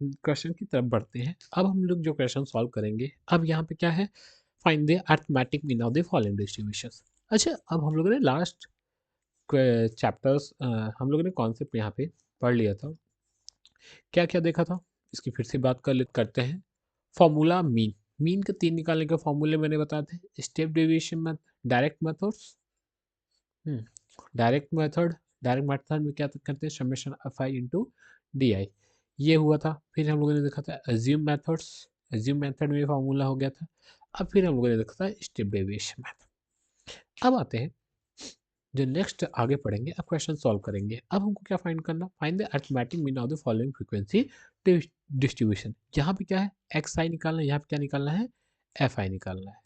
Question की तरफ बढ़ते हैं। अब हम लोग जो क्वेश्चन सॉल्व करेंगे, अब यहाँ पे क्या है, find the arithmetic mean of the following distributions. अच्छा, अब हम लोगों ने लास्ट चैप्टर्स हम लोगों ने कॉन्सेप्ट यहाँ पे पढ़ लिया था। क्या क्या देखा था, इसकी फिर से बात करते हैं। फॉर्मूला मीन, मीन के 3 निकालने के फॉर्मूले मैंने बताए थे। Step deviation method, direct methods, direct method में क्या करते हैं, summation F I into D आई, ये हुआ था। फिर हम लोगों ने देखा था अज्यूम मेथड्स, अज्यूम मेथड में फॉर्मूला हो गया था। अब फिर हम लोगों ने देखा था स्टेप डेविएशन मेथड। अब आते हैं जो नेक्स्ट आगे पढ़ेंगे, अब क्वेश्चन सॉल्व करेंगे। अब हमको क्या फाइंड करना, find the arithmetic mean of the following frequency distribution. यहाँ पे क्या है, एक्स आई निकालना है, यहाँ पे क्या निकालना है, एफ आई निकालना है।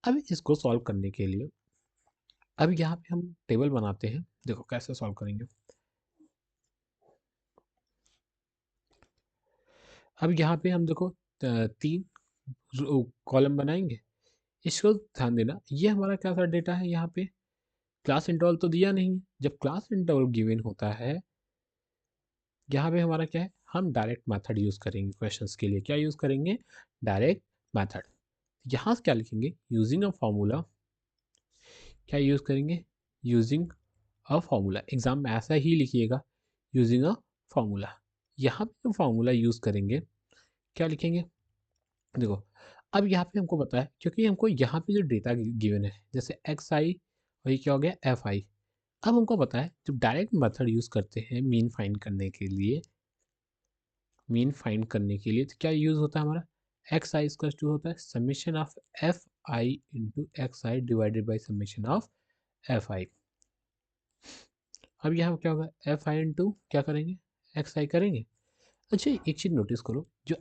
अब इसको सॉल्व करने के लिए अब यहाँ पे हम टेबल बनाते हैं। देखो कैसे सॉल्व करेंगे। अब यहाँ पे हम देखो 3 कॉलम बनाएंगे। इसको ध्यान देना, ये हमारा क्या सा डेटा है, यहाँ पे क्लास इंटरवल तो दिया नहीं है। जब क्लास इंटरवल गिवन होता है, यहाँ पे हमारा क्या है, हम डायरेक्ट मेथड यूज़ करेंगे क्वेश्चंस के लिए। क्या यूज़ करेंगे, डायरेक्ट मेथड। यहाँ से क्या लिखेंगे, यूजिंग अ फॉर्मूला। क्या यूज़ करेंगे, यूजिंग अ फॉर्मूला। एग्जाम में ऐसा ही लिखिएगा, यूजिंग अ फॉर्मूला। यहाँ पे हम फॉर्मूला यूज़ करेंगे, क्या लिखेंगे, देखो अब यहाँ पे हमको पता है, क्योंकि हमको यहाँ पे जो डेटा गिवन है, जैसे एक्स आई और ये क्या हो गया एफ आई। अब हमको पता है जब डायरेक्ट मेथड यूज़ करते हैं मीन फाइंड करने के लिए, मीन फाइंड करने के लिए तो क्या यूज़ होता है हमारा, एक्स आई इसका टू होता है summation of F I into X I divided by summation of F आई। अब यहाँ क्या होगा, एफ आई इंटू क्या करेंगे, एक्स आई करेंगे। अच्छा एक चीज़ नोटिस करो, जो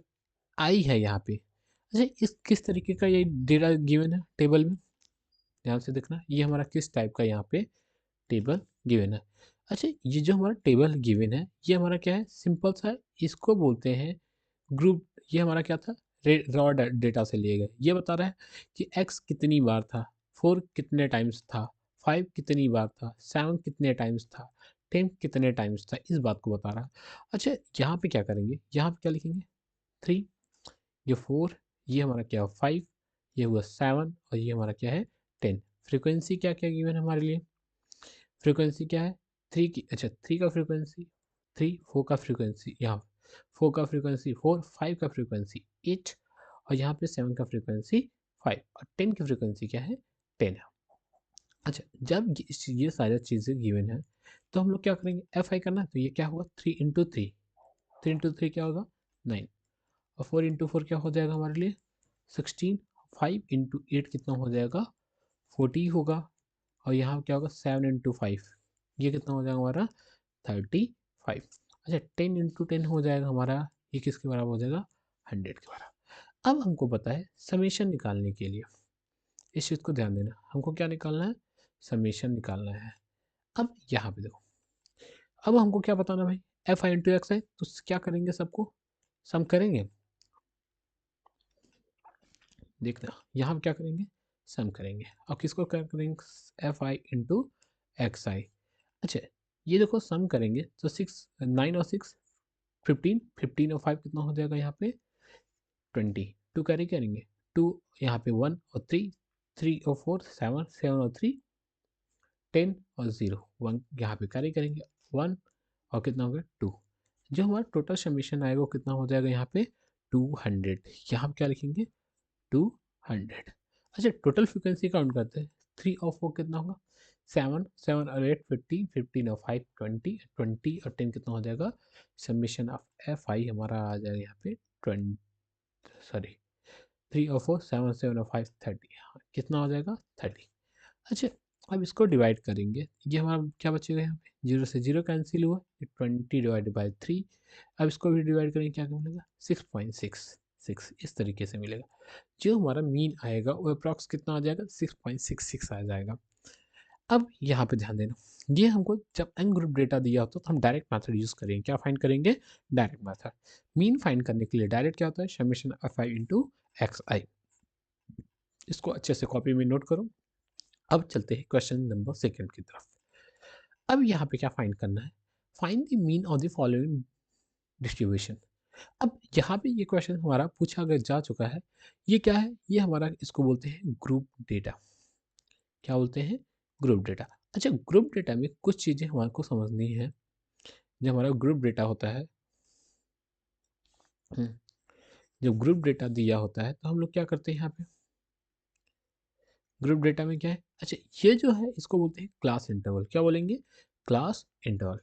आई है यहाँ पे, अच्छा इस किस तरीके का ये डेटा गिवन है टेबल में, ध्यान से देखना ये हमारा किस टाइप का यहाँ पे टेबल गिवन है। अच्छा ये जो हमारा टेबल गिवन है, ये हमारा क्या है, सिंपल सा है, इसको बोलते हैं ग्रुप। ये हमारा क्या था, रॉ डेटा से लिए गए। ये बता रहा है कि x कितनी बार था, 4 कितने टाइम्स था, 5 कितनी बार था, 7 कितने टाइम्स था, 10 कितने टाइम्स था, इस बात को बता रहा है। अच्छा यहाँ पे क्या करेंगे, यहाँ पे क्या लिखेंगे, 3, ये 4, ये हमारा क्या है 5, ये हुआ 7 और ये हमारा क्या है 10। फ्रीक्वेंसी क्या क्या गिवन है हमारे लिए, फ्रीक्वेंसी क्या है 3 की, अच्छा 3 का फ्रीक्वेंसी 3, 4 का फ्रीक्वेंसी यहाँ 4 का फ्रीक्वेंसी 4, 5 का फ्रीक्वेंसी 8 और यहाँ पे 7 का फ्रीक्वेंसी 5 और 10 की फ्रीक्वेंसी क्या है 10 है। अच्छा जब ये सारी चीज़ें गिवन है, तो हम लोग क्या करेंगे, एफ आई करना है, तो ये क्या होगा 3 इंटू थ्री क्या होगा 9 और 4 इंटू 4 क्या हो जाएगा हमारे लिए 16, 5 इंटू 8 कितना हो जाएगा 40 होगा और यहाँ क्या होगा 7 इंटू 5, ये कितना हो जाएगा हमारा 35। अच्छा 10 इंटू 10 हो जाएगा हमारा, ये किसके बराबर हो जाएगा 100 के बराबर। अब हमको पता है समेशन निकालने के लिए, इस चीज़ को ध्यान देना, हमको क्या निकालना है, समेशन निकालना है। अब यहाँ पे देखो, अब हमको क्या बताना भाई, एफ आई इंटू एक्स है, तो क्या करेंगे, सबको सम करेंगे। देखना यहाँ पे क्या करेंगे, सम करेंगे और किसको क्या करेंगे, एफ आई इंटू एक्स आई। अच्छा ये देखो सम करेंगे तो 6, 9 और 6 15, 15 और 5 कितना हो जाएगा यहाँ पे 20, 2 कैरी करेंगे 2, यहाँ पे 1 और 3, 3 और 4 7, 7 और 3 10 और 0 1 यहाँ पे कैरी करेंगे 1 और कितना हो गया 2। जो हमारा टोटल समीशन आएगा वो कितना हो जाएगा यहाँ पे 200। यहाँ पे क्या लिखेंगे 200। अच्छा टोटल फ्रिक्वेंसी काउंट करते हैं, 3 और 4 कितना होगा 7, 7 और 8 15, 15 और 5 20, 20 और 10 कितना हो जाएगा, समीशन ऑफ एफ आई हमारा आ जाएगा यहाँ पे 20, सॉरी 3 और 4 7, 7 और 5 30, हाँ कितना हो जाएगा 30। अच्छा अब इसको डिवाइड करेंगे, ये हमारा क्या बचेगा यहाँ पे, 0 से 0 कैंसिल हुआ, 20 डिवाइडेड बाई 3। अब इसको भी डिवाइड करेंगे, क्या मिलेगा 6.66, इस तरीके से मिलेगा। जो हमारा मीन आएगा वो अप्रॉक्स कितना आ जाएगा 6.66 आ जाएगा। अब यहाँ पे ध्यान देना, ये हमको जब एन ग्रुप डेटा दिया होता है तो हम डायरेक्ट मेथड यूज़ करेंगे, क्या फाइंड करेंगे, डायरेक्ट मेथड। मीन फाइंड करने के लिए डायरेक्ट क्या होता है, summation F I into X I. इसको अच्छे से कॉपी में नोट करो। अब चलते हैं क्वेश्चन नंबर सेकंड की तरफ। अब यहाँ पे क्या फाइंड करना है, find the mean of the following distribution. अब यहाँ पे ये क्वेश्चन हमारा पूछा गया जा चुका है। ये क्या है? ये हमारा इसको बोलते हैं ग्रुप डेटा। क्या बोलते हैं? Group data. अच्छा, ग्रुप डेटा में कुछ चीज़ें हमारे को समझनी है। जब हमारा ग्रुप डेटा होता है, हम्म, जब ग्रुप डेटा दिया होता है तो हम लोग क्या करते हैं यहाँ पे? ग्रुप डेटा में क्या है? अच्छा, ये जो है इसको बोलते हैं क्लास इंटरवल। क्या बोलेंगे? Class interval.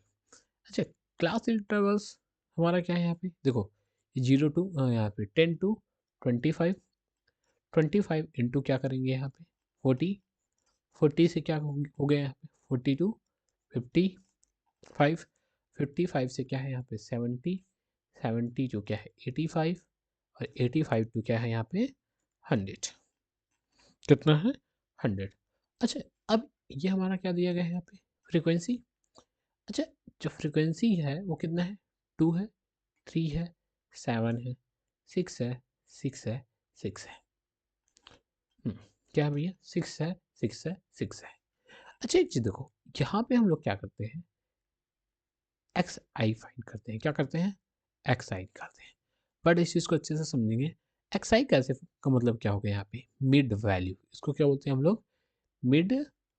अच्छा, क्लास इंटरवल्स हमारा क्या है यहाँ पे? देखो, 0 टू यहाँ पे 10 टू 25, 25 इंटू क्या करेंगे यहाँ पे? 40, 40 से क्या हो गया यहाँ पे? 40 टू 55, 55 से क्या है यहाँ पे? 70, 70 जो क्या है? 85, और 85 टू क्या है यहाँ पे? 100। कितना है? 100। अच्छा, अब ये हमारा क्या दिया गया है यहाँ पे? फ्रीक्वेंसी। अच्छा, जो फ्रीक्वेंसी है वो कितना है? 2 है, 3 है, 7 है, 6 है, 6 है, 6 है। क्या है भैया? 6 है, 6 है, 6 है। अच्छा, एक चीज देखो, यहाँ पे हम लोग क्या करते हैं? एक्स आई फाइंड करते हैं। क्या करते हैं? एक्स आई निकालते हैं। बट इस चीज़ को अच्छे से समझेंगे। एक्स आई कैसे का मतलब क्या हो गया यहाँ पे? Mid value. इसको क्या बोलते हैं हम लोग? Mid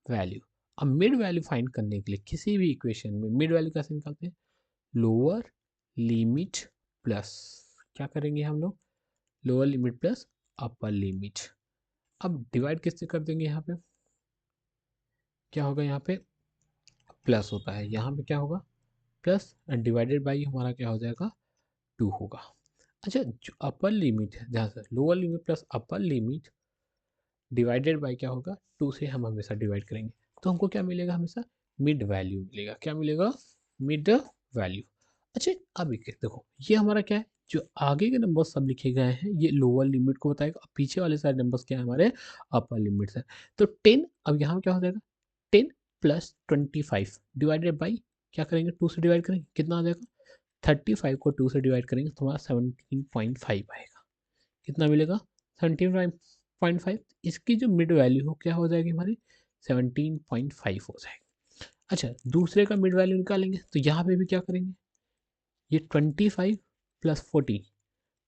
value. अब मिड वैल्यू फाइंड करने के लिए किसी भी इक्वेशन में मिड वैल्यू कैसे निकालते हैं? लोअर लिमिट प्लस, क्या करेंगे हम लोग? Lower limit plus upper limit. अब डिवाइड किससे कर देंगे यहाँ पे? क्या होगा यहाँ पे? प्लस होता है, यहाँ पे क्या होगा? प्लस, डिवाइडेड बाई हमारा क्या हो जाएगा? 2 होगा। अच्छा, जो अपर लिमिट है, जहाँ से lower limit plus upper limit divided by क्या होगा? 2 से हम हमेशा डिवाइड करेंगे, तो हमको क्या मिलेगा? हमेशा मिड वैल्यू मिलेगा। क्या मिलेगा? Mid value. अच्छा, अब एक देखो, ये हमारा क्या है? जो आगे के नंबर सब लिखे गए हैं ये लोअर लिमिट को बताएगा, और पीछे वाले सारे नंबर्स क्या है? हमारे अपर लिमिट्स है। तो 10, अब यहाँ क्या हो जाएगा? 10 प्लस 25 डिवाइडेड बाई, क्या करेंगे? 2 से डिवाइड करेंगे, कितना आ जाएगा? 35 को 2 से डिवाइड करेंगे तो हमारा 17.5 आएगा। कितना मिलेगा? 17.5। इसकी जो मिड वैल्यू हो क्या हो जाएगी हमारी? 17.5 हो जाएगी। अच्छा, दूसरे का मिड वैल्यू निकालेंगे तो यहाँ पे भी क्या करेंगे? ये 25 प्लस 40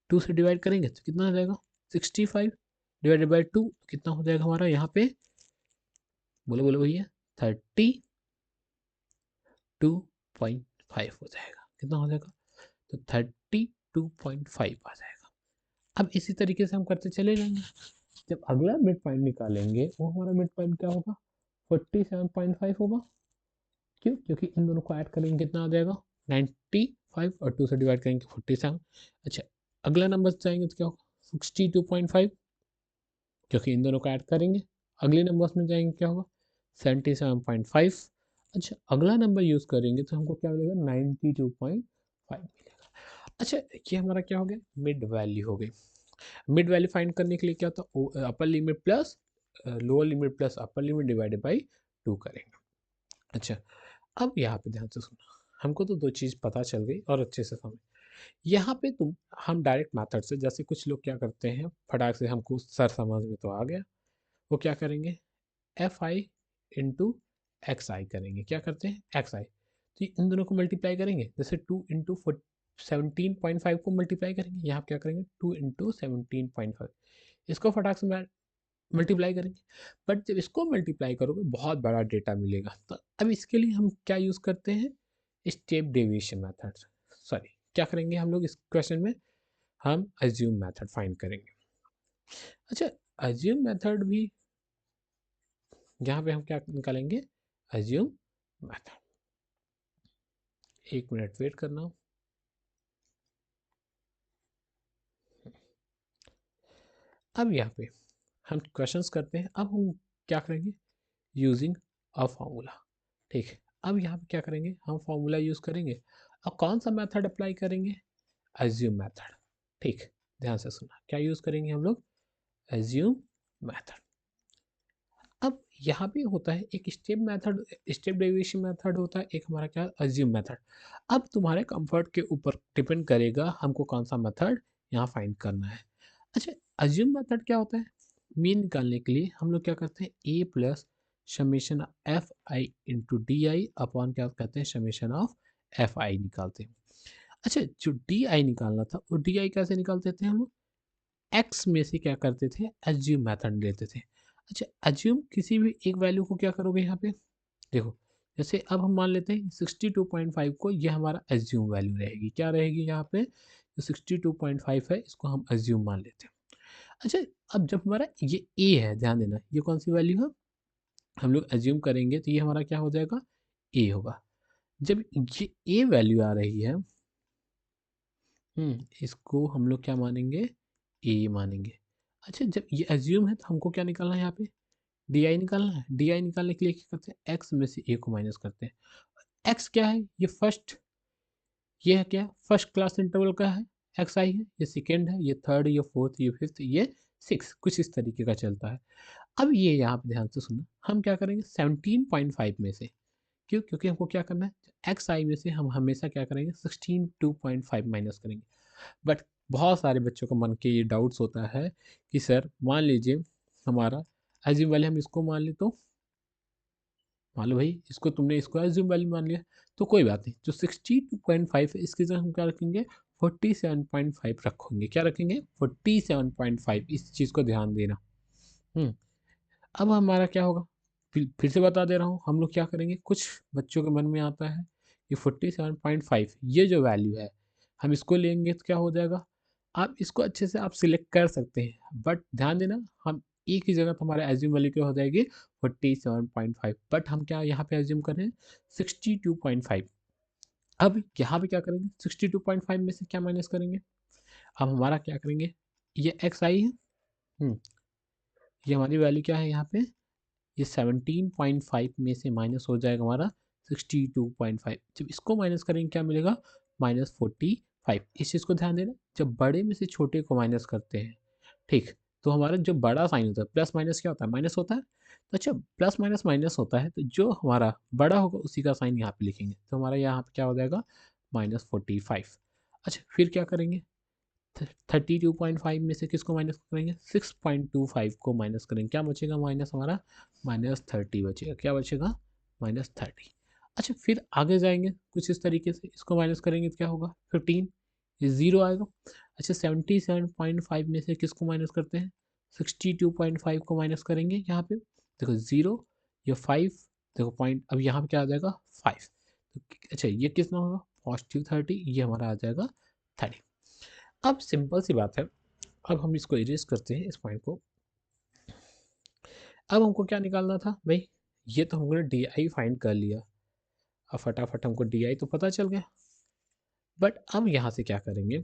2 से डिवाइड करेंगे तो कितना आ जाएगा? 65 डिवाइडेड बाई 2 कितना हो जाएगा हमारा यहाँ पे? बोलो बोलो भैया। 32.5 हो जाएगा। कितना हो जाएगा? तो 32.5 आ जाएगा। अब इसी तरीके से हम करते चले जाएंगे। जब अगला मिड पॉइंट निकालेंगे वो हमारा मिड पॉइंट क्या होगा? 47.5 होगा। क्यों? क्योंकि इन दोनों को ऐड करेंगे, कितना आ जाएगा? 95, और 2 से डिवाइड करेंगे 47। अच्छा, अगला नंबर जाएंगे तो क्या होगा? 62.5, क्योंकि इन दोनों को ऐड करेंगे। अगले नंबर्स में जाएंगे क्या होगा? 77.5। अच्छा, अगला नंबर यूज करेंगे तो हमको क्या मिलेगा? 92.5 मिलेगा। अच्छा, ये हमारा क्या हो गया? मिड वैल्यू हो गई। मिड वैल्यू फाइंड करने के लिए क्या होता है? Upper limit plus lower limit plus upper limit divided by 2 करेंगे। अच्छा, अब यहाँ पे ध्यान से सुनो, हमको तो दो चीज़ पता चल गई और अच्छे से समझ। यहाँ पे तुम हम डायरेक्ट मेथड से, जैसे कुछ लोग क्या करते हैं फटाक से, हमको सर समझ में तो आ गया, वो क्या करेंगे? एफ आई इंटू एक्स आई करेंगे। क्या करते हैं? एक्स आई। तो इन दोनों को मल्टीप्लाई करेंगे, जैसे 2 इंटू 17.5 को मल्टीप्लाई करेंगे, यहाँ क्या करेंगे? 2 इंटू 17.5। इसको फटाक से मल्टीप्लाई करेंगे। बट जब इसको मल्टीप्लाई करोगे बहुत बड़ा डेटा मिलेगा, तो अब इसके लिए हम क्या यूज़ करते हैं? Step deviation method. सॉरी, क्या करेंगे हम लोग इस क्वेश्चन में? हम अज्यूम मेथड फाइंड करेंगे। अच्छा, अज्यूम मेथड भी यहाँ पे हम क्या निकालेंगे? Assume method. एक मिनट वेट करना। अब यहाँ पे हम क्वेश्चंस करते हैं। अब हम क्या करेंगे? Using a formula. ठीक है, अब यहाँ पे क्या करेंगे? हम फार्मूला यूज करेंगे। अब कौन सा मेथड अप्लाई करेंगे? Assume method. ठीक, ध्यान से सुना, क्या यूज करेंगे हम लोग? Assume method. अब यहाँ पे होता है एक step method, step deviation method होता है, एक हमारा क्या? Assume method. अब तुम्हारे कंफर्ट के ऊपर डिपेंड करेगा हमको कौन सा मेथड यहाँ फाइंड करना है। अच्छा, एज्यूम मेथड क्या होता है? मीन निकालने के लिए हम लोग क्या करते हैं? A plus summation F I into D I upon क्या कहते हैं? समेशन ऑफ एफ आई निकालते हैं। अच्छा, जो डी आई निकालना था वो डी आई कैसे निकालते थे हम लोग? एक्स में से क्या करते थे, एज्यूम मेथड लेते थे। अच्छा, एज्यूम किसी भी एक वैल्यू को क्या करोगे यहाँ पे, देखो जैसे अब हम मान लेते हैं 62.5 को, ये हमारा एज्यूम वैल्यू रहेगी, क्या रहेगी यहाँ पे, जो 62.5 है इसको हम एज्यूम मान लेते हैं। अच्छा, अब जब हमारा ये ए है, ध्यान देना ये कौन सी वैल्यू है, हम लोग एज्यूम करेंगे तो ये हमारा क्या हो जाएगा, ए होगा। जब ये ए वैल्यू आ रही है, इसको हम लोग क्या मानेंगे, ए मानेंगे। अच्छा, जब ये एज्यूम है तो हमको क्या निकालना है यहाँ पे, डी आई निकालना है। डी आई निकालने के लिए क्या करते हैं, एक्स में से ए को माइनस करते हैं। एक्स क्या है, ये फर्स्ट, ये है क्या, फर्स्ट क्लास इंटरवल का है, एक्स आई है, ये सेकेंड है, ये थर्ड, ये फोर्थ, ये फिफ्थ, ये सिक्स, कुछ इस तरीके का चलता है। अब ये यहाँ पे ध्यान से सुनना, हम क्या करेंगे 17.5 में से, क्यों, क्योंकि हमको क्या करना है, एक्स आई में से हम हमेशा क्या करेंगे 16.5 माइनस करेंगे। बट बहुत सारे बच्चों को मन के ये डाउट्स होता है कि सर मान लीजिए हमारा एज्यूम वाले हम इसको मान ले, तो मान लो भाई इसको तुमने इसको एज्यूम वैल्यू मान लिया, तो कोई बात नहीं, जो 62.5 है इसकी जगह हम क्या रखेंगे, 47.5 रखेंगे। क्या रखेंगे, 47.5, इस चीज़ को ध्यान देना। हम्म अब हमारा क्या होगा, फिर से बता दे रहा हूँ, हम लोग क्या करेंगे, कुछ बच्चों के मन में आता है कि 47.5 ये जो वैल्यू है हम इसको लेंगे तो क्या हो जाएगा, आप इसको अच्छे से आप सिलेक्ट कर सकते हैं, बट ध्यान देना हम एक ही जगह तो हमारा एज्यूम वैल्यू क्या हो जाएगी 47.5, बट हम क्या यहाँ पे एज्यूम कर रहे हैं 62.5। अब यहाँ पे क्या करेंगे, 62.5 में से क्या माइनस करेंगे, अब हमारा क्या करेंगे, ये एक्स आई है, ये हमारी वैल्यू क्या है यहाँ पे, ये 17.5 में से माइनस हो जाएगा हमारा 62.5। जब इसको माइनस करेंगे क्या मिलेगा, -45। इस चीज़ को ध्यान देना, जब बड़े में से छोटे को माइनस करते हैं, ठीक, तो हमारा जो बड़ा साइन होता है, प्लस माइनस क्या होता है, माइनस होता है, तो अच्छा प्लस माइनस माइनस होता है, तो जो हमारा बड़ा होगा उसी का साइन यहाँ पे लिखेंगे, तो हमारा यहाँ पे क्या हो जाएगा -45। अच्छा, फिर क्या करेंगे, 32.5 में से किसको माइनस करेंगे, 6.25 को माइनस करेंगे, क्या बचेगा माइनस, हमारा -30 बचेगा, क्या बचेगा -30। अच्छा, फिर आगे जाएंगे कुछ इस तरीके से, इसको माइनस करेंगे तो क्या होगा 15, ये ज़ीरो आएगा। अच्छा, 77.5 में से किसको माइनस करते हैं, 62.5 को माइनस करेंगे, यहाँ पे देखो ज़ीरो, ये 5, देखो पॉइंट, अब यहाँ पे क्या आ जाएगा 5, तो अच्छा ये कितना होगा +30, ये हमारा आ जाएगा 30। अब सिंपल सी बात है, अब हम इसको इरेज करते हैं इस पॉइंट को। अब हमको क्या निकालना था भाई, ये तो हमने डी आई फाइंड कर लिया, अब फटाफट हमको डी आई तो पता चल गया, बट अब यहाँ से क्या करेंगे,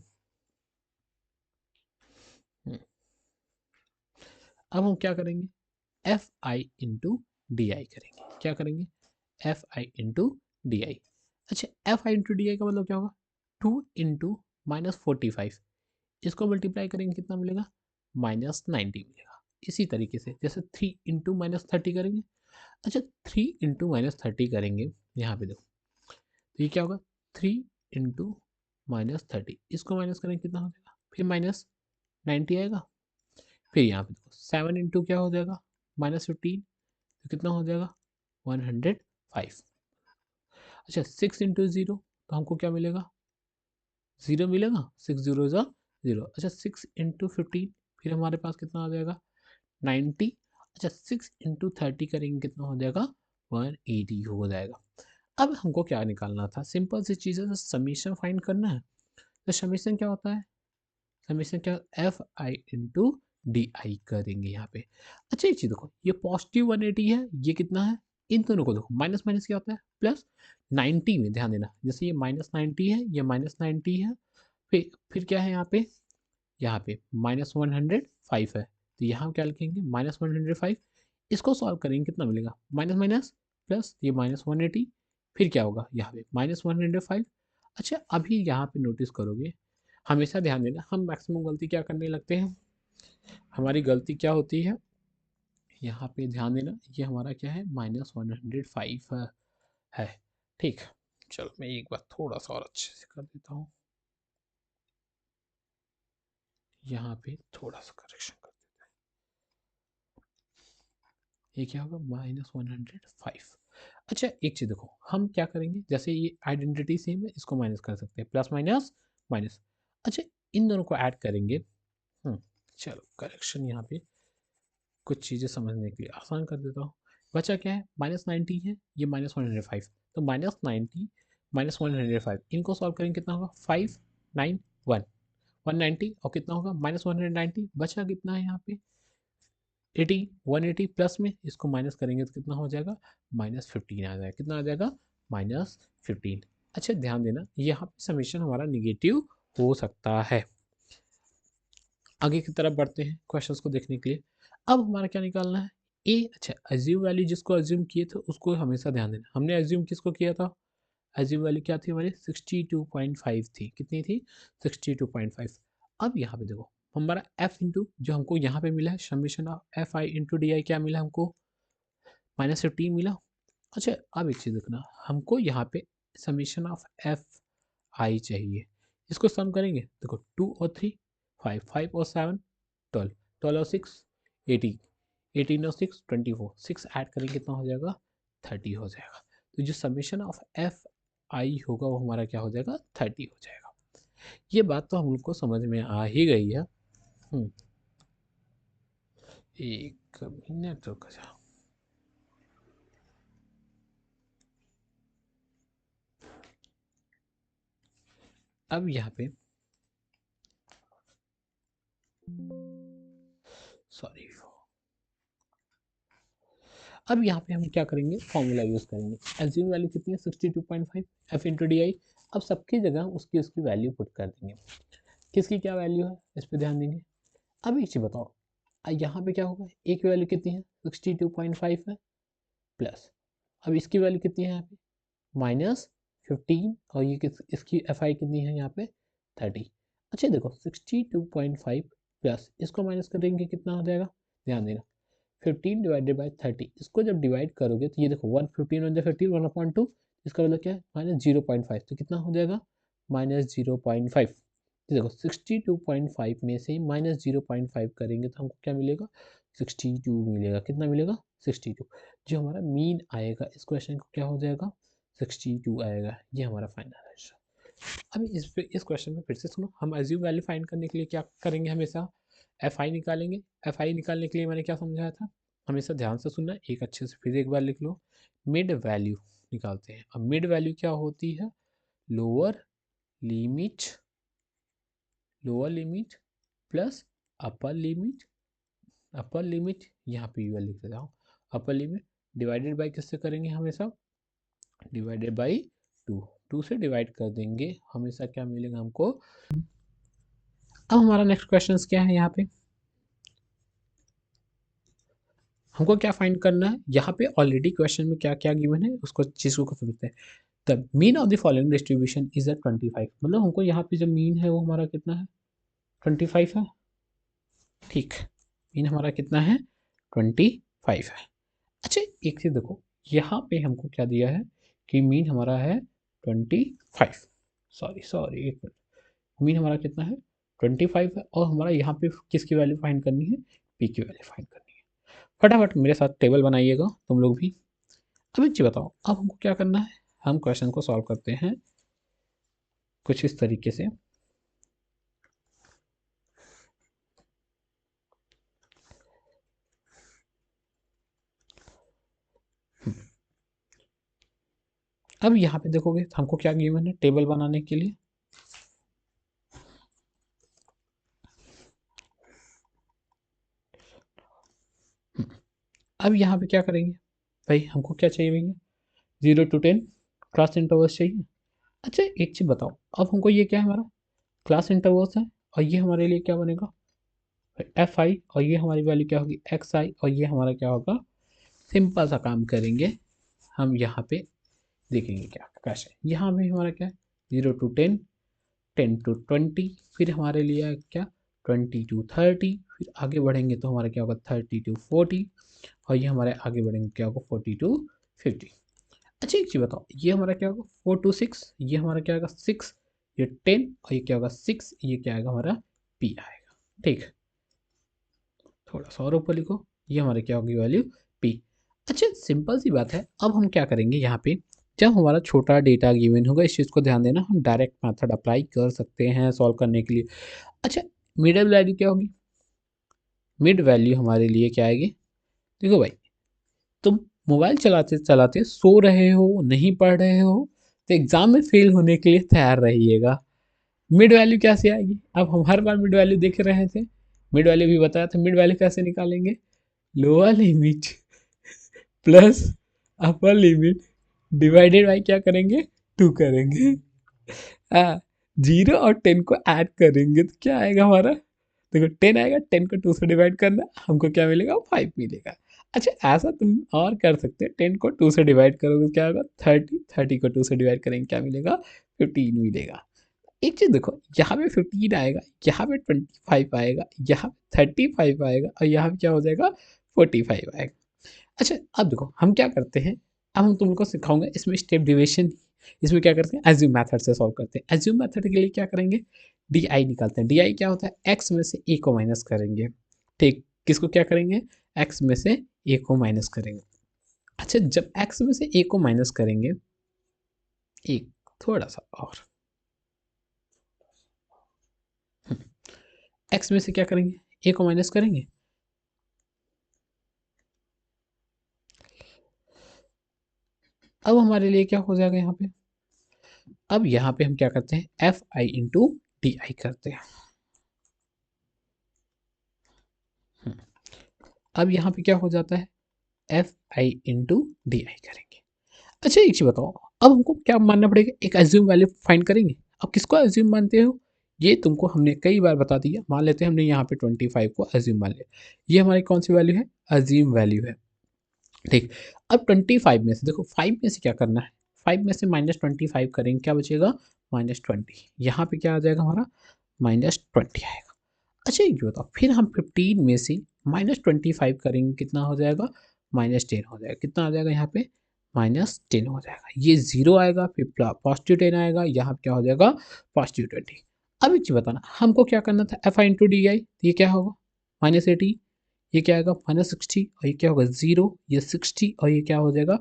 हम्म, अब हम क्या करेंगे, F I into D I करेंगे, क्या करेंगे, F I into D I. अच्छा, F I into D I का मतलब क्या होगा, 2 इंटू -45, इसको मल्टीप्लाई करेंगे कितना मिलेगा, -90 मिलेगा। इसी तरीके से जैसे 3 इंटू -30 करेंगे, अच्छा 3 इंटू -30 करेंगे, यहाँ पे देखो, तो ये क्या होगा, 3 इंटू -30, इसको माइनस करेंगे कितना हो जाएगा, फिर -90 आएगा। फिर यहाँ पे देखो 7 इंटू क्या हो जाएगा, -15, तो कितना हो जाएगा 105। अच्छा, 6 इंटू 0, तो हमको क्या मिलेगा, ज़ीरो मिलेगा, 6 0 ज़ा 0। अच्छा, 6 इंटू 15, फिर हमारे पास कितना आ जाएगा 90। अच्छा, 6 इंटू 30 करेंगे कितना हो जाएगा 180 हो जाएगा। अब हमको क्या निकालना था, सिंपल सी चीज़ है, समीशन फाइंड करना है। तो समीशन क्या होता है, समीशन क्या, F I into D I करेंगे यहाँ पे। अच्छा, एक चीज़ देखो, ये +180 है, ये कितना है, इन दोनों को देखो, माइनस माइनस क्या होता है प्लस, 90 में ध्यान देना, जैसे ये -90 है, ये -90 है, फिर क्या है यहाँ पे, यहाँ पे -105 है, तो यहाँ क्या लिखेंगे -105, इसको सॉल्व करेंगे कितना मिलेगा, माइनस माइनस प्लस, ये -180, फिर क्या होगा यहाँ पे -105। अच्छा, अभी यहाँ पे नोटिस करोगे, हमेशा ध्यान देना, हम मैक्सिमम गलती क्या करने लगते हैं, हमारी गलती क्या होती है, यहाँ पे ध्यान देना, ये हमारा क्या है -105 है, ठीक। चलो मैं एक बार थोड़ा सा और अच्छे से कर देता हूँ, यहाँ पे थोड़ा सा करेक्शन कर, ये क्या होगा -105। अच्छा एक चीज़ देखो, हम क्या करेंगे, जैसे ये आइडेंटिटी सेम है, इसको माइनस कर सकते हैं, प्लस माइनस माइनस। अच्छा इन दोनों को ऐड करेंगे। हम्म, चलो करेक्शन यहाँ पे कुछ चीज़ें समझने के लिए आसान कर देता हूँ। बचा क्या है, -90 है, ये -105, तो -90 -105 इनको सॉल्व करेंगे, कितना होगा 591 190, और कितना होगा -190, बचा कितना है यहाँ पे 80 180, प्लस में इसको माइनस करेंगे तो कितना हो जाएगा -15 आ जाएगा, कितना आ जाएगा -15। अच्छा ध्यान देना यहाँ पे समीशन हमारा निगेटिव हो सकता है। आगे की तरफ बढ़ते हैं क्वेश्चंस को देखने के लिए। अब हमारा क्या निकालना है, ए। अच्छा एज्यूम वैल्यू जिसको एज्यूम किए थे उसको हमेशा ध्यान देना, हमने एज्यूम किसको किया था, एज्यूम वैल्यू क्या थी हमारी 62.5 थी, कितनी थी 62.5। अब यहाँ पे देखो हमारा एफ इंटू जो हमको यहाँ पे मिला है summation of F I into D आई, क्या मिला हमको -15 मिला। अच्छा अब एक चीज़ देखना, हमको यहाँ पे समीशन ऑफ एफ आई चाहिए, इसको सम करेंगे, देखो 2 और 3 5 5 और 7 12 12 और 6 18 18 और 6 24 6 ऐड करेंगे कितना हो जाएगा 30 हो जाएगा। तो जो समीशन ऑफ एफ आई होगा वो हमारा क्या हो जाएगा 30 हो जाएगा। ये बात तो हम लोग को समझ में आ ही गई है। एक मिनट रुक जा। अब यहाँ पे सॉरी, अब यहाँ पे हम क्या करेंगे, फॉर्मूला यूज़ करेंगे। एज्यूम वैल्यू कितनी है 62.5 एफ इंटू डी आई। अब सबकी जगह उसकी उसकी वैल्यू पुट कर देंगे, किसकी क्या वैल्यू है इस पर ध्यान देंगे। अब एक चीज़ बताओ, यहाँ पे क्या होगा, ए की वैल्यू कितनी है 62.5 है, प्लस अब इसकी वैल्यू कितनी है यहाँ पे -15, और ये इसकी एफ आई कितनी है यहाँ पे 30। अच्छा देखो 62.5 प्लस इसको माइनस करेंगे कितना हो जाएगा, ध्यान देना 15 डिवाइडेड बाई 30, इसको जब डिवाइड करोगे तो ये देखो 115 वन 15 1/2, इसका मतलब क्या है -0.5, तो कितना हो जाएगा -0.5। तो देखो 62.5 में से -0.5 करेंगे तो हमको क्या मिलेगा 62 मिलेगा, कितना मिलेगा 62। जो हमारा मीन आएगा इस क्वेश्चन को क्या हो जाएगा 62 आएगा, ये हमारा फाइनल आंसर। अब इस क्वेश्चन में फिर से सुनो, हम एज्यूम वैल्यू फाइंड करने के लिए क्या करेंगे, हमेशा एफ आई निकालेंगे। एफ आई निकालने के लिए मैंने क्या समझाया था, हमेशा ध्यान से सुनना, एक अच्छे से फिर एक बार लिख लो। मिड वैल्यू निकालते हैं। अब मिड वैल्यू क्या होती है, lower limit, lower limit plus upper limit, upper limit यहाँ पे वैल्यू लिख देता हूँ, अपर लिमिट डिवाइडेड बाई किससे करेंगे, हमेशा डिवाइडेड बाई 2, 2 से डिवाइड कर देंगे, हमेशा क्या मिलेगा हमको। अब हमारा नेक्स्ट क्वेश्चन क्या है, यहाँ पे हमको क्या फाइंड करना है, यहाँ पे ऑलरेडी क्वेश्चन में क्या क्या गिवन है उसको चीज़ को समझते हैं। The mean of the following distribution is at 25, मतलब हमको यहाँ पे जो मीन है वो हमारा कितना है 25 है, ठीक, मीन हमारा कितना है 25 है। अच्छा एक चीज़ देखो, यहाँ पे हमको क्या दिया है कि मीन हमारा है 25, सॉरी सॉरी एक मिनट, मीन हमारा कितना है 25 है, और हमारा यहाँ पे किसकी वैल्यू फाइंड करनी है, पी की वैल्यू फाइंड करनी है। फटाफट मेरे साथ टेबल बनाइएगा तुम लोग भी। अब एक चीज़ बताओ, अब हमको क्या करना है, हम क्वेश्चन को सॉल्व करते हैं कुछ इस तरीके से। अब यहाँ पे देखोगे तो हमको क्या गिवन है टेबल बनाने के लिए, अब यहाँ पे क्या करेंगे भाई, हमको क्या चाहिए भैया 0 to 10 क्लास इंटरवल्स चाहिए। अच्छा एक चीज़ बताओ, अब हमको ये क्या है हमारा क्लास इंटरवल्स है, और ये हमारे लिए क्या बनेगा एफ आई, और ये हमारी वैल्यू क्या होगी एक्स आई, और ये हमारा क्या होगा, सिंपल सा काम करेंगे हम यहाँ पे, देखेंगे क्या कैसे, यहाँ पे हमारा क्या है 0 to 10 10 to 20, फिर हमारे लिए क्या 20 to 30, फिर आगे बढ़ेंगे तो हमारा क्या होगा 30 to 40, और ये हमारे आगे बढ़ेंगे क्या होगा 40 to 50। अच्छा एक चीज़ बताओ, ये हमारा क्या होगा 4 to 6, ये हमारा क्या होगा 6, ये 10, और ये क्या होगा 6, ये क्या आएगा हमारा पी आएगा, ठीक। थोड़ा सा और ऊपर लिखो, ये हमारे क्या होगी वैल्यू पी। अच्छा सिंपल सी बात है। अब हम क्या करेंगे यहाँ पे, जब हमारा छोटा डेटा गिवन होगा, इस चीज़ को ध्यान देना, हम डायरेक्ट मेथड अप्लाई कर सकते हैं सॉल्व करने के लिए। अच्छा मिडिल वैल्यू क्या होगी, मिड वैल्यू हमारे लिए क्या आएगी, देखो भाई तुम मोबाइल चलाते चलाते सो रहे हो, नहीं पढ़ रहे हो, तो एग्जाम में फेल होने के लिए तैयार रहिएगा। मिड वैल्यू कैसे आएगी, अब हम हर बार मिड वैल्यू देख रहे थे, मिड वैल्यू भी बताया था, मिड वैल्यू कैसे निकालेंगे, lower limit plus upper limit divided by क्या करेंगे, 2 करेंगे। हाँ, 0 और 10 को ऐड करेंगे तो क्या आएगा हमारा, देखो 10 आएगा, 10 को 2 से डिवाइड करना, हमको क्या मिलेगा, 5 मिलेगा। अच्छा ऐसा तुम और कर सकते हो, 10 को 2 से डिवाइड करोगे क्या होगा, 30, 30 को 2 से डिवाइड करेंगे क्या मिलेगा, 15 मिलेगा। एक चीज़ देखो, यहाँ पे 15 आएगा, यहाँ पे 25 आएगा, यहाँ पे 35 आएगा, और यहाँ पे क्या हो जाएगा, 45 आएगा। अच्छा अब देखो हम क्या करते हैं, अब हम तुमको सिखाऊंगा इसमें स्टेप डिविजन। इसमें क्या करते हैं, एज्यूम मेथड से सॉल्व करते हैं। एज्यूम मेथड के लिए क्या करेंगे, डी आई निकालते हैं। डी आई क्या होता है, एक्स में से ए को माइनस करेंगे। ठीक, किसको क्या करेंगे, एक्स में से ए को माइनस करेंगे। अच्छा जब एक्स में से ए को माइनस करेंगे, एक थोड़ा सा और, एक्स में से क्या करेंगे, ए को माइनस करेंगे, अब हमारे लिए क्या हो जाएगा यहाँ पे, अब यहाँ पे हम क्या करते हैं, एफ आई इंटू डी आई करते हैं। अब यहाँ पे क्या हो जाता है, F I into D I करेंगे। अच्छा एक चीज बताओ, अब हमको क्या मानना पड़ेगा, एक एज्यूम वैल्यू फाइंड करेंगे। अब किसको एज्यूम मानते हो, ये तुमको हमने कई बार बता दिया। मान लेते हैं हमने यहाँ पे 25 को एज्यूम मान लिया, ये हमारी कौन सी वैल्यू है, एज्यूम वैल्यू है। ठीक, अब 25 में से देखो, 5 में से क्या करना है, 5 में से -25 करेंगे, क्या बचेगा, -20। यहाँ पे क्या आ जाएगा हमारा, -20 आएगा। अच्छा एक जो बताओ, फिर हम 15 में से -25 करेंगे, कितना हो जाएगा, -10 हो जाएगा। कितना आ जाएगा यहाँ पे, -10 हो जाएगा। ये 0 आएगा, फिर +10 आएगा, यहाँ पे क्या हो जाएगा, +20। अब एक चीज़ बताना, हमको क्या करना था, एफ आई इंटू डी आई, ये क्या होगा, -80, ये क्या आएगा, -60, और ये क्या होगा 0, ये 60, और ये क्या हो जाएगा,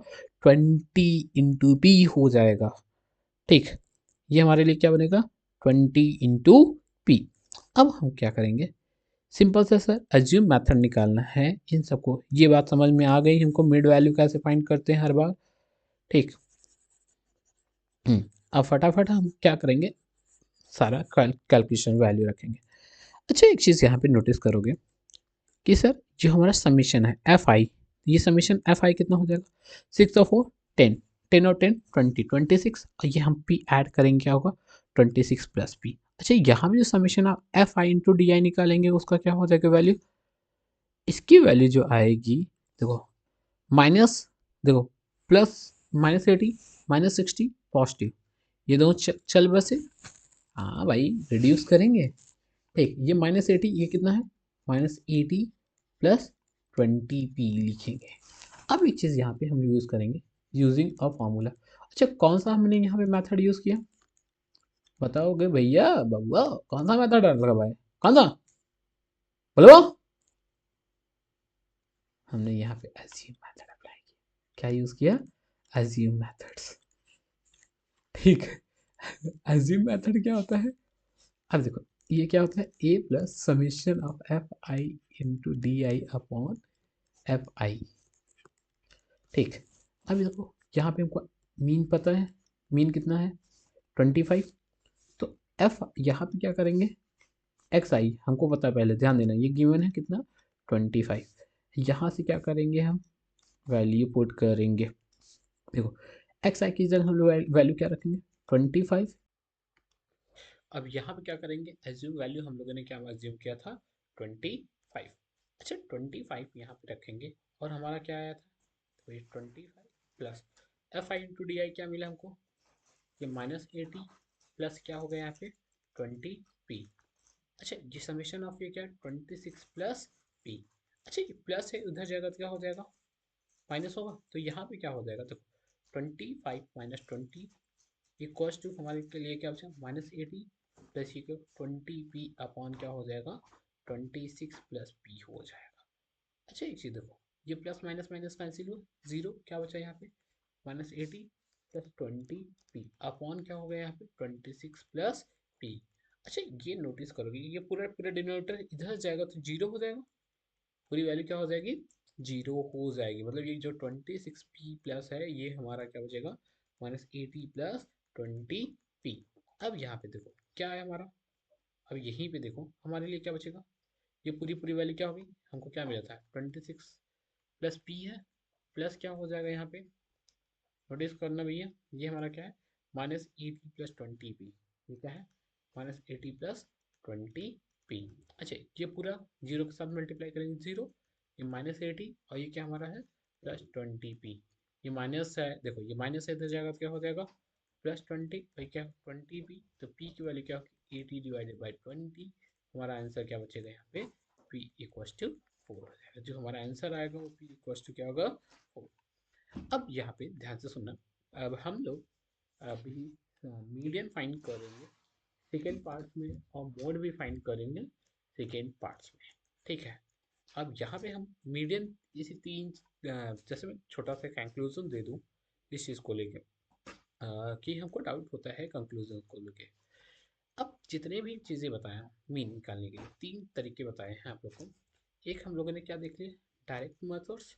20 इंटू पी हो जाएगा। ठीक, ये हमारे लिए क्या बनेगा, 20 इंटू पी। अब हम क्या करेंगे, सिंपल सा सर एज्यूम मेथड निकालना है इन सबको। ये बात समझ में आ गई हमको, मिड वैल्यू कैसे फाइंड करते हैं हर बार। ठीक, अब फटाफट हम क्या करेंगे, सारा कैलकुलेशन वैल्यू रखेंगे। अच्छा एक चीज़ यहाँ पे नोटिस करोगे कि सर जो हमारा समीशन है एफ आई, ये समीशन एफ आई कितना हो जाएगा, 6 और 4 10, 10 और 10 20, 26, और ये हम पी ऐड करेंगे, क्या होगा 26 प्लस पी। अच्छा यहाँ भी जो समीशन आप एफ आई इंटू डी आई निकालेंगे, उसका क्या हो जाएगा वैल्यू, इसकी वैल्यू जो आएगी, देखो माइनस, देखो प्लस, -80 -60 पॉजिटिव, ये दोनों चल बसे, हाँ भाई रिड्यूस करेंगे। ठीक, ये -80, ये कितना है, -80 प्लस 20p लिखेंगे। अब एक चीज़ यहाँ पे हम यूज़ करेंगे, यूजिंग अ फॉर्मूला। अच्छा कौन सा हमने यहाँ पे मेथड यूज़ किया, बताओगे भैया बबुआ, कौन सा मेथड लगा भाई, कौन सा बोलो, हमने यहाँ पे एज्यूम मेथड अप्लाई किया। क्या यूज़ किया, एज्यूम मेथड्स। ठीक है, एज्यूम मेथड क्या होता है, अब देखो ये क्या होता है, A plus summation of F I into D I upon F I. ठीक, अब देखो यहाँ पे हमको मीन पता है, मीन कितना है 25, तो एफ यहाँ पे क्या करेंगे, एक्स आई हमको पता है, पहले ध्यान देना ये गिवन है कितना 25, यहाँ से क्या करेंगे हम वैल्यू पुट करेंगे। देखो एक्स आई की जगह हम लोग वैल्यू क्या रखेंगे 25। अब यहाँ पे क्या करेंगे, एज्यूम वैल्यू हम लोगों ने क्या एज्यूम किया था 25। अच्छा 25 यहाँ पे रखेंगे, और हमारा क्या आया था, तो ये 25 plus F I into D आई क्या मिला हमको, ये -80 प्लस क्या हो गया यहाँ पे 20p। अच्छा ये समेशन ऑफ ये क्या 26 प्लस p। अच्छा ये प्लस है, उधर जाएगा तो क्या हो जाएगा, माइनस होगा, तो यहाँ पे क्या हो जाएगा, तो 25 -20 इक्वल्स टू हमारे के लिए क्या बचा, -80 प्लस ये 20p अपॉन क्या हो जाएगा 26 प्लस p हो जाएगा। अच्छा एक चीज़ देखो, ये प्लस माइनस माइनस कैंसिल हुआ, जीरो, क्या बचा यहाँ पे, -80 प्लस 20p अपॉन क्या हो गया यहाँ पे 26 प्लस p। अच्छा ये नोटिस करोगे, ये पूरा पूरा डिनोमिनेटर इधर जाएगा तो जीरो हो जाएगा, पूरी वैल्यू क्या हो जाएगी, जीरो हो जाएगी। मतलब ये जो 26p प्लस है ये हमारा क्या बचेगा, -80 प्लस 20p। अब यहाँ पे देखो क्या है हमारा, अब यहीं पे देखो हमारे लिए क्या बचेगा, ये पूरी पूरी वैल्यू क्या होगी, हमको क्या मिला था 26 प्लस p है, प्लस क्या हो जाएगा यहाँ पे, नोटिस करना भैया, ये हमारा क्या है, -80 प्लस 20p, ये क्या है, -80 प्लस 20p। अच्छा ये पूरा जीरो के साथ मल्टीप्लाई करेंगे जीरो, ये -80 और ये क्या हमारा है +20p, ये माइनस है, देखो ये माइनस है, इधर जाएगा तो क्या हो जाएगा +20, भाई क्या 20p, तो p की वैल्यू क्या होगी 80 डिवाइडेड बाई 20, हमारा आंसर क्या बचेगा यहाँ पे p इक्वस टू 4 हो जाएगा, जो हमारा आंसर आएगा वो p इक्वस टू क्या होगा 4। अब यहाँ पे ध्यान से सुनना, अब हम लोग अभी मीडियन फाइंड करेंगे सेकेंड पार्ट में और मोड भी फाइंड करेंगे सेकेंड पार्ट्स में, ठीक है। अब यहाँ पे हम मीडियन इसी तीन जैसे मैं छोटा सा कंक्लूजन दे दूँ इस चीज़ को लेके, कि हमको डाउट होता है कंक्लूजन को लेके। अब जितने भी चीज़ें बताया मीन निकालने के लिए तीन तरीके बताए हैं आप लोग को, एक हम लोगों ने क्या देख लिया, डायरेक्ट मेथड्स,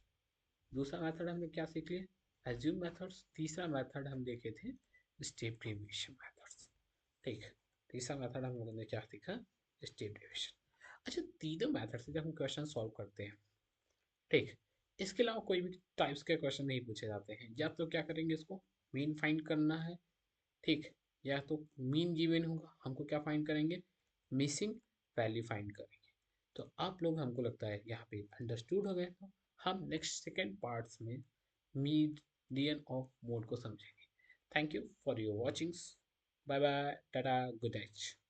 दूसरा मेथड हमने क्या सीख लिया, एज्यूम मेथड्स, तीसरा मेथड हम देखे थे स्टेप डेविएशन मेथड्स, ठीक। तीसरा मेथड हम लोगों ने क्या सीखा, स्टेप डेविएशन। अच्छा तीनों मेथड से जब हम क्वेश्चन सॉल्व करते हैं, ठीक, इसके अलावा कोई भी टाइप्स के क्वेश्चन नहीं पूछे जाते हैं, या तो क्या करेंगे इसको मीन फाइंड करना है, ठीक, या तो मीन गिवन होगा हमको क्या फाइंड करेंगे, मिसिंग वैल्यू फाइंड करेंगे। तो आप लोग हमको लगता है यहाँ पे अंडरस्टूड हो गए, तो हम नेक्स्ट सेकेंड पार्ट्स में मीडियन ऑफ मोड को समझेंगे। Thank you for your watchings, bye bye, tata, good night.